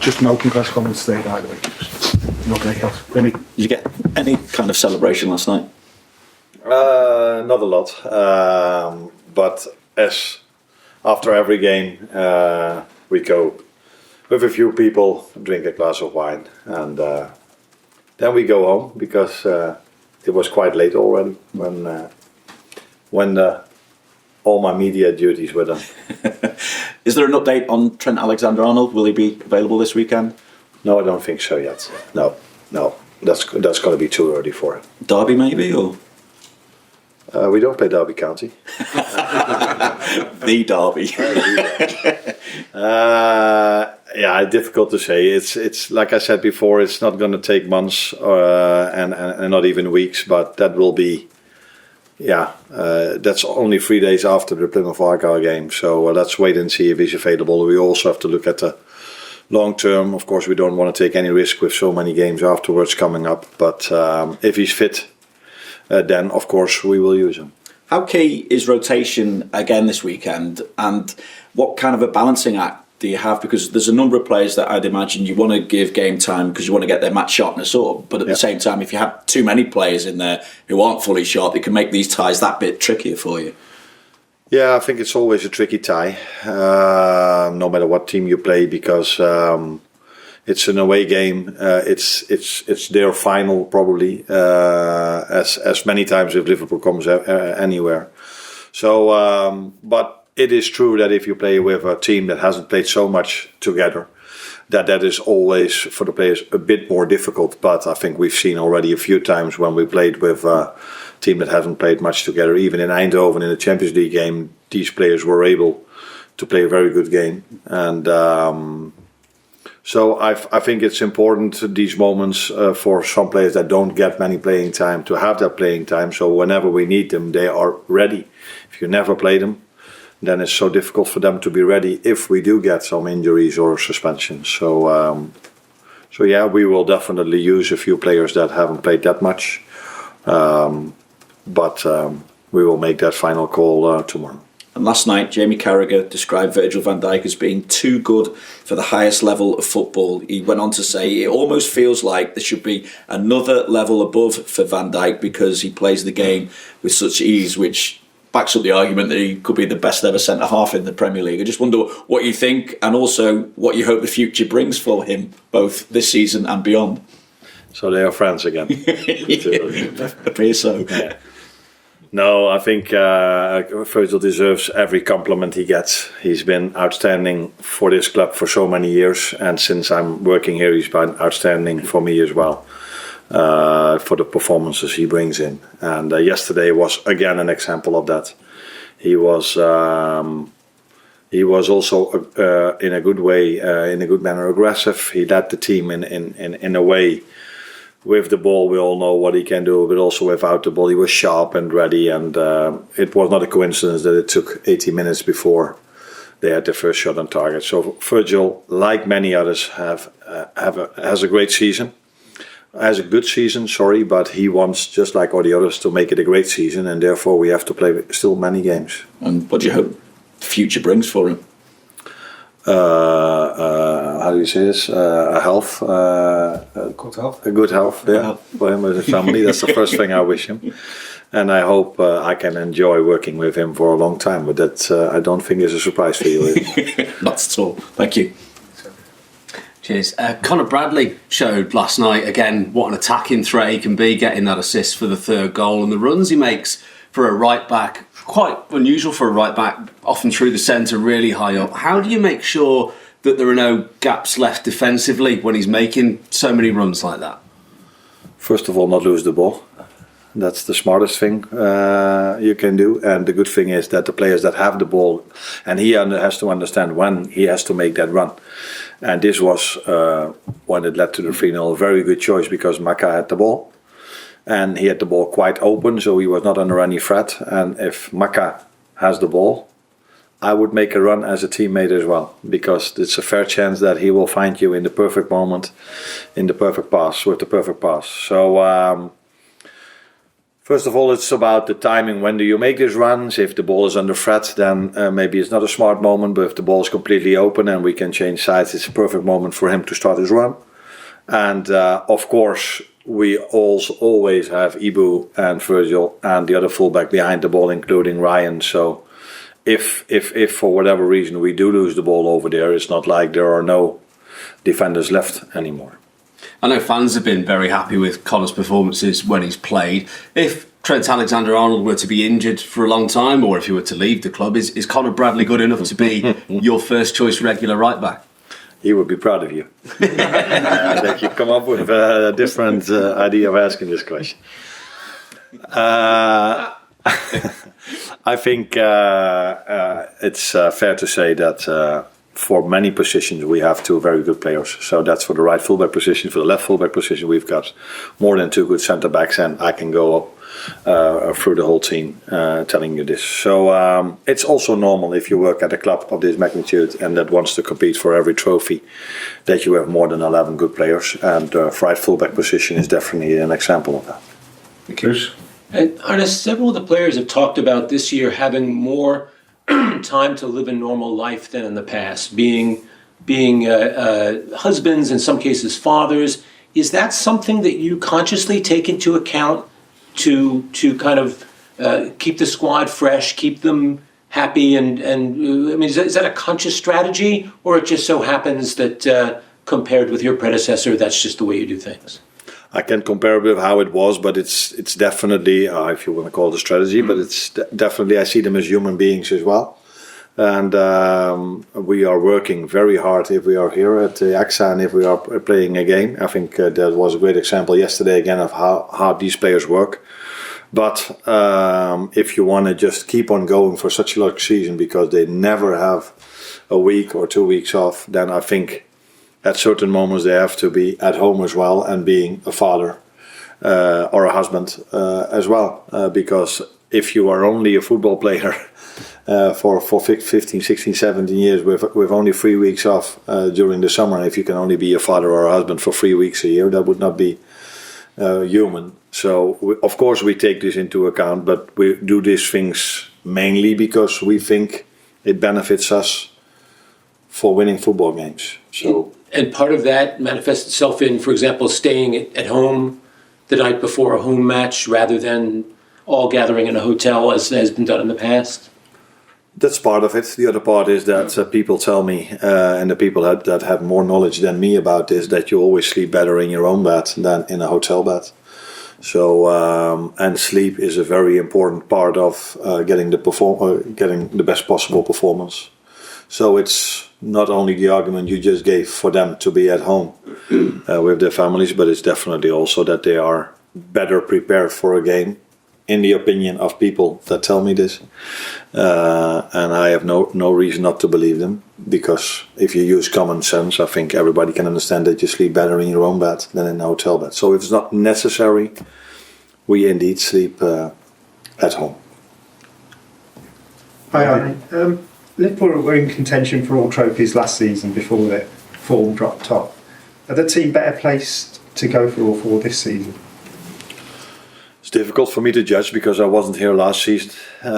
just no congrats comments today, by the way. Nothing else. Really. Did you get any kind of celebration last night? Not a lot, but as after every game we go with a few people, drink a glass of wine, and then we go home because it was quite late already when all my media duties were done. Is there an update on Trent Alexander-Arnold? Will he be available this weekend? No, I don't think so yet. No, that's going to be too early for it. Derby maybe, or? We don't play Derby County. The Derby. Yeah, difficult to say. It's like I said before. It's not going to take months and not even weeks, but that will be. Yeah, that's only 3 days after the Plymouth Argyle game. So let's wait and see if he's available. We also have to look at the long term. Of course, we don't want to take any risk with so many games afterwards coming up. But if he's fit, then of course we will use him. How key is rotation again this weekend, and what kind of a balancing act do you have? Because there's a number of players that I'd imagine you want to give game time because you want to get their match sharpness up, but at the same time, if you have too many players in there who aren't fully sharp, it can make these ties that bit trickier for you. Yeah, I think it's always a tricky tie, no matter what team you play, because it's an away game. It's their final probably, as many times if Liverpool comes anywhere. So, but it is true that if you play with a team that hasn't played so much together, that is always for the players a bit more difficult. But I think we've seen already a few times when we played with a team that hasn't played much together, even in Eindhoven in the Champions League game, these players were able to play a very good game. And so I think it's important these moments for some players that don't get many playing time to have that playing time. So whenever we need them, they are ready. If you never play them, then it's so difficult for them to be ready if we do get some injuries or suspensions. So yeah, we will definitely use a few players that haven't played that much, but we will make that final call tomorrow. And last night, Jamie Carragher described Virgil van Dijk as being too good for the highest level of football. He went on to say it almost feels like there should be another level above for Van Dijk because he plays the game with such ease, which backs up the argument that he could be the best ever centre-half in the Premier League. I just wonder what you think and also what you hope the future brings for him, both this season and beyond. So they are friends again. Appears so. Yeah. No, I think Virgil deserves every compliment he gets. He's been outstanding for this club for so many years, and since I'm working here, he's been outstanding for me as well. For the performances he brings in, and yesterday was again an example of that. He was also in a good way, in a good manner, aggressive. He led the team in a way. With the ball, we all know what he can do, but also without the ball, he was sharp and ready. And it was not a coincidence that it took 80 minutes before they had their first shot on target. So Virgil, like many others, has a great season. Has a good season, but he wants, just like all the others, to make it a great season, and therefore we have to play still many games. And what do you hope the future brings for him? How do you say this? Good health. A good health, yeah, for him and his family. That's the first thing I wish him. And I hope I can enjoy working with him for a long time, but that I don't think is a surprise for you. Not at all. Thank you. Cheers. Conor Bradley showed last night again what an attacking threat he can be, getting that assist for the third goal, and the runs he makes for a right back, quite unusual for a right back, often through the centre, really high up. How do you make sure that there are no gaps left defensively when he's making so many runs like that? First of all, not lose the ball. That's the smartest thing you can do. And the good thing is that the players that have the ball, and he has to understand when he has to make that run. And this was, when it led to the 3-0, a very good choice because Maka had the ball. And he had the ball quite open, so he was not under any threat. And if Maka has the ball, I would make a run as a teammate as well, because it's a fair chance that he will find you in the perfect moment, in the perfect pass, with the perfect pass. So First of all, it's about the timing. When do you make these runs? If the ball is under threat, then maybe it's not a smart moment. But if the ball is completely open and we can change sides, it's a perfect moment for him to start his run. And of course, we also always have Ibu and Virgil and the other fullback behind the ball, including Ryan. So if for whatever reason we do lose the ball over there, it's not like there are no defenders left anymore. I know fans have been very happy with Conor's performances when he's played. If Trent Alexander-Arnold were to be injured for a long time, or if he were to leave the club, is Conor Bradley good enough to be your first choice regular right back? He would be proud of you. That you come up with a different idea of asking this question. I think it's fair to say that for many positions we have two very good players. So that's for the right fullback position. For the left fullback position, we've got more than two good centre backs, and I can go through the whole team telling you this. So it's also normal if you work at a club of this magnitude and that wants to compete for every trophy, that you have more than 11 good players, and right fullback position is definitely an example of that. Bruce? And Arne, several of the players have talked about this year having more time to live a normal life than in the past, being husbands, in some cases fathers. Is that something that you consciously take into account to kind of keep the squad fresh, keep them happy, and I mean, is that a conscious strategy, or it just so happens that compared with your predecessor, that's just the way you do things? I can compare with how it was, but it's definitely, if you want to call it a strategy, but it's definitely, I see them as human beings as well. And we are working very hard if we are here at the AXA and if we are playing a game. I think that was a great example yesterday again of how these players work. But if you want to just keep on going for such a long season because they never have a week or 2 weeks off, then I think at certain moments they have to be at home as well and being a father or a husband as well. Because if you are only a football player for 15, 16, 17 years with only 3 weeks off during the summer, if you can only be a father or a husband for 3 weeks a year, that would not be human. So of course we take this into account, but we do these things mainly because we think it benefits us for winning football games. So. And part of that manifests itself in, for example, staying at home the night before a home match rather than all gathering in a hotel as has been done in the past? That's part of it. The other part is that people tell me, and the people that have more knowledge than me about this, that you always sleep better in your own bed than in a hotel bed. So, and sleep is a very important part of getting the best possible performance. So it's not only the argument you just gave for them to be at home with their families, but it's definitely also that they are better prepared for a game, in the opinion of people that tell me this. And I have no reason not to believe them, because if you use common sense, I think everybody can understand that you sleep better in your own bed than in a hotel bed. So if it's not necessary, we indeed sleep at home. Hi, Arne. Liverpool were in contention for all trophies last season before their form dropped off. Are the team better placed to go for all four this season? It's difficult for me to judge because I wasn't here last season. So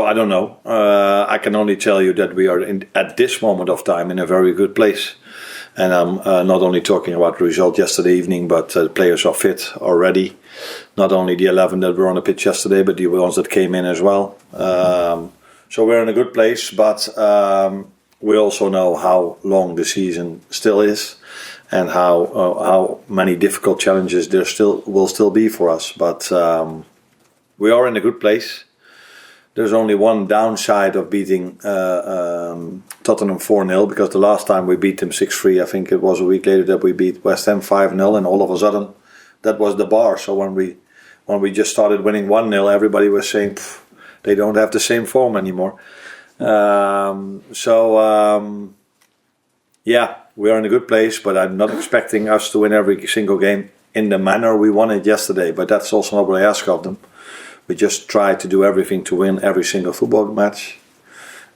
I don't know. I can only tell you that we are at this moment of time in a very good place. And I'm not only talking about the result yesterday evening, but the players are fit already. Not only the 11 that were on the pitch yesterday, but the ones that came in as well. So we're in a good place, but we also know how long the season still is, and how many difficult challenges there will still be for us. But we are in a good place. There's only one downside of beating Tottenham 4-0, because the last time we beat them 6-3, I think it was a week later that we beat West Ham 5-0, and all of a sudden that was the bar. So when we just started winning 1-0, everybody was saying they don't have the same form anymore. Yeah, we are in a good place, but I'm not expecting us to win every single game in the manner we won it yesterday. But that's also not what I ask of them. We just try to do everything to win every single football match.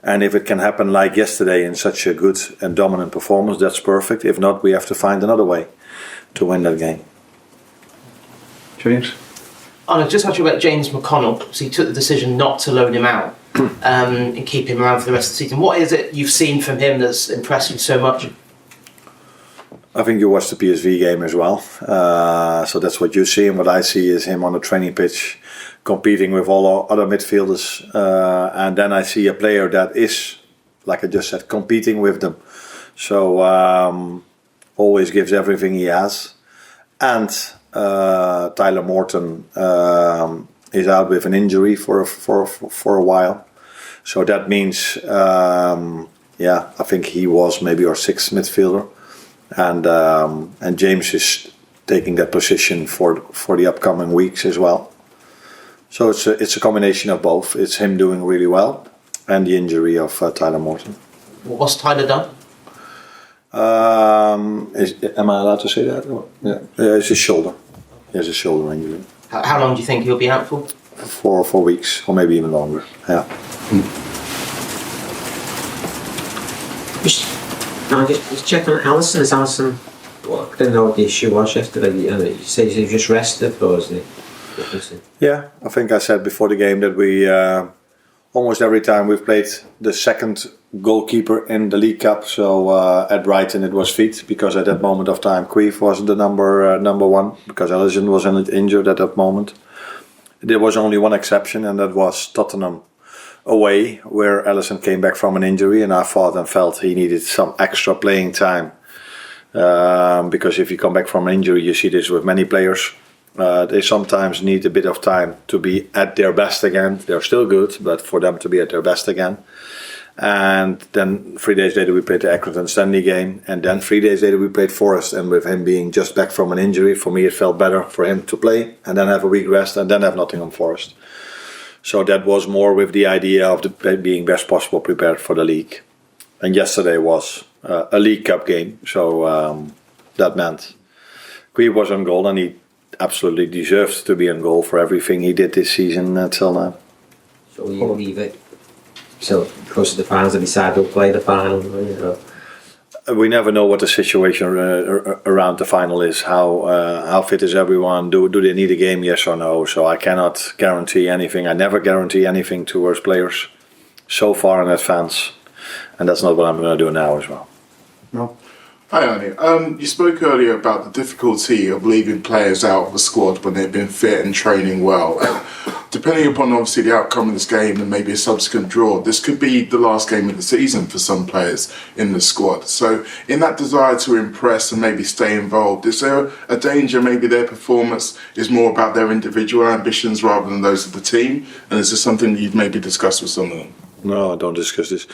And if it can happen like yesterday in such a good and dominant performance, that's perfect. If not, we have to find another way to win that game. James? I just asked you about James McConnell. So he took the decision not to loan him out and keep him around for the rest of the season. What is it you've seen from him that's impressed you so much? I think you watched the PSV game as well. So that's what you see, and what I see is him on the training pitch competing with all our other midfielders. And then I see a player that is, like I just said, competing with them. So always gives everything he has. And Tyler Morton is out with an injury for a while. So that means, I think he was maybe our sixth midfielder. And James is taking that position for the upcoming weeks as well. So it's a combination of both. It's him doing really well and the injury of Tyler Morton. What's Tyler done? Am I allowed to say that? Yeah, it's his shoulder. He has a shoulder injury. How long do you think he'll be out for? 4 weeks, or maybe even longer. Yeah. Just checking on Alisson. Is Alisson? Well, I didn't know what the issue was yesterday. You say he was just rested, or is he? Yeah, I think I said before the game that we almost every time we've played the second goalkeeper in the League Cup. So at Brighton it was Feet, because at that moment of time Queef was the number one, because Alisson was injured at that moment. There was only one exception, and that was Tottenham away, where Alisson came back from an injury, and I thought and felt he needed some extra playing time. Because if you come back from an injury, you see this with many players. They sometimes need a bit of time to be at their best again. They're still good, but for them to be at their best again. And then 3 days later we played the Accrington Stanley game, and then 3 days later we played Forest. And with him being just back from an injury, for me it felt better for him to play and then have a week rest and then have Nottingham Forest. So that was more with the idea of being best possible prepared for the league. And yesterday was a League Cup game, so that meant Queef was on goal, and he absolutely deserves to be on goal for everything he did this season till now. So you leave it so close to the finals and decide who'll play the final. You know. We never know what the situation around the final is. How fit is everyone? Do they need a game? Yes or no? So I cannot guarantee anything. I never guarantee anything towards players so far in advance, and that's not what I'm going to do now as well. No. Hi Arne, you spoke earlier about the difficulty of leaving players out of the squad when they've been fit and training well. And depending upon obviously the outcome of this game and maybe a subsequent draw, this could be the last game of the season for some players in the squad. So in that desire to impress and maybe stay involved, is there a danger maybe their performance is more about their individual ambitions rather than those of the team? And is this something you've maybe discussed with some of them? No, I don't discuss this.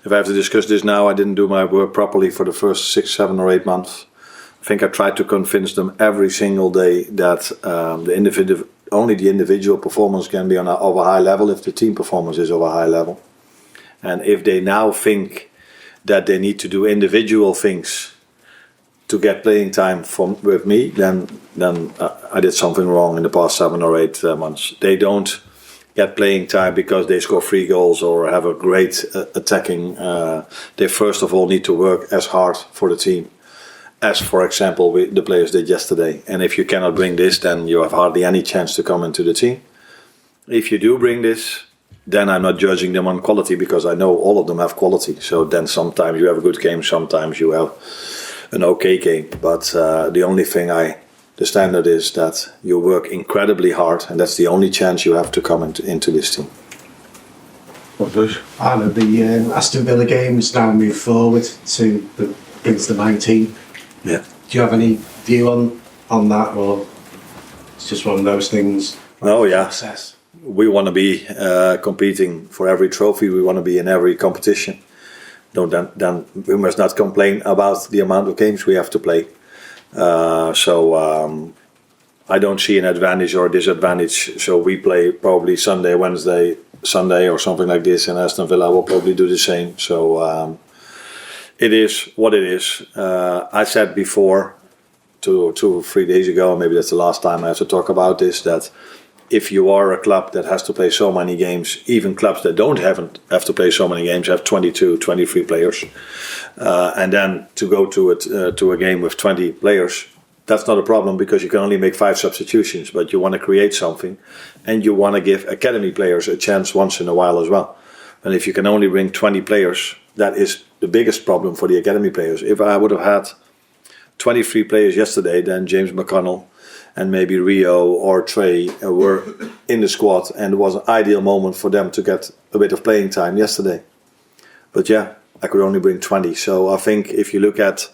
If I have to discuss this now, I didn't do my work properly for the first 6, 7 or 8 months. I think I tried to convince them every single day that only the individual performance can be of a high level if the team performance is of a high level. And if they now think that they need to do individual things to get playing time with me, then I did something wrong in the past 7 or 8 months. They don't get playing time because they score 3 goals or have a great attacking. They first of all need to work as hard for the team as, for example, the players did yesterday. And if you cannot bring this, then you have hardly any chance to come into the team. If you do bring this, then I'm not judging them on quality, because I know all of them have quality. So then sometimes you have a good game, sometimes you have an okay game. But the only thing the standard is that you work incredibly hard, and that's the only chance you have to come into this team. What does? Arne, the Aston Villa game's now moved forward to against the 19th. Yeah. Do you have any view on that, or it's just one of those things? Oh yeah. Success. We want to be competing for every trophy. We want to be in every competition. Then we must not complain about the amount of games we have to play. So I don't see an advantage or disadvantage. So we play probably Sunday, Wednesday, Sunday or something like this, and Aston Villa will probably do the same. So it is what it is. I said before, 2 or 3 days ago, maybe that's the last time I have to talk about this, that if you are a club that has to play so many games, even clubs that don't have to play so many games have 22, 23 players. And then to go to a game with 20 players, that's not a problem because you can only make 5 substitutions, but you want to create something and you want to give academy players a chance once in a while as well. And if you can only bring 20 players, that is the biggest problem for the academy players. If I would have had 23 players yesterday, then James McConnell and maybe Rio or Trey were in the squad, and it was an ideal moment for them to get a bit of playing time yesterday. But yeah, I could only bring 20. So I think if you look at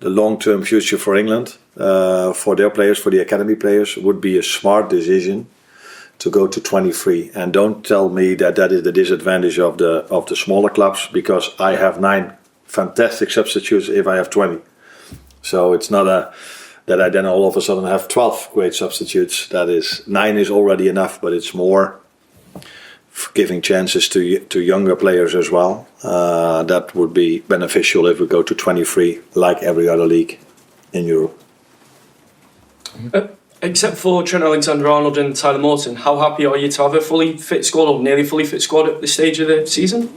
the long-term future for England, for their players, for the academy players, it would be a smart decision to go to 23. And don't tell me that that is the disadvantage of the smaller clubs, because I have 9 fantastic substitutes if I have 20. So it's not that I then all of a sudden have 12 great substitutes. That is, 9 is already enough, but it's more giving chances to younger players as well. That would be beneficial if we go to 23, like every other league in Europe. Except for Trent Alexander-Arnold and Tyler Morton, how happy are you to have a fully fit squad or nearly fully fit squad at this stage of the season?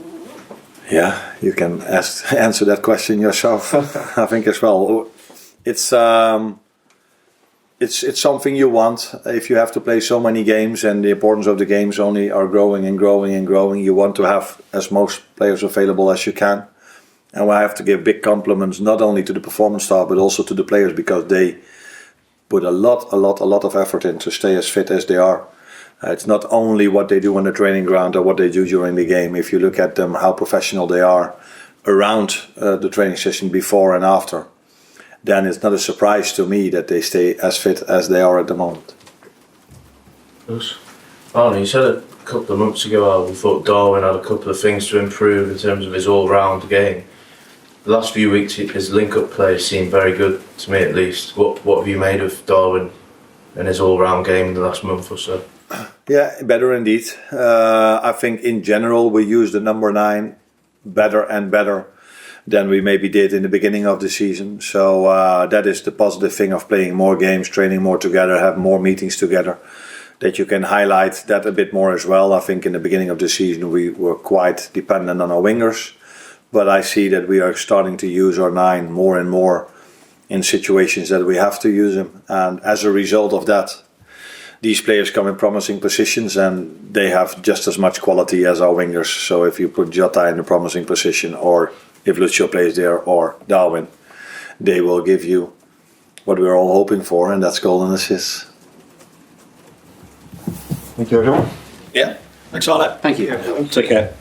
Yeah, you can answer that question yourself. I think as well. It's something you want. If you have to play so many games and the importance of the games only are growing and growing and growing, you want to have as most players available as you can. And I have to give big compliments not only to the performance staff but also to the players, because they put a lot of effort in to stay as fit as they are. It's not only what they do on the training ground or what they do during the game. If you look at them, how professional they are around the training session before and after, then it's not a surprise to me that they stay as fit as they are at the moment. Arne, you said a couple of months ago how we thought Darwin had a couple of things to improve in terms of his all-round game. The last few weeks his link-up play seemed very good, to me at least. What have you made of Darwin and his all-round game in the last month or so? Yeah, better indeed. I think in general we use the number 9 better and better than we maybe did in the beginning of the season. So that is the positive thing of playing more games, training more together, have more meetings together, that you can highlight that a bit more as well. I think in the beginning of the season we were quite dependent on our wingers, but I see that we are starting to use our 9 more and more in situations that we have to use them. And as a result of that, these players come in promising positions and they have just as much quality as our wingers. So if you put Jota in a promising position, or if Lucio plays there, or Darwin, they will give you what we're all hoping for, and that's goal and assists. Thank you, everyone. Yeah, thanks, Arne. Thank you. Take care.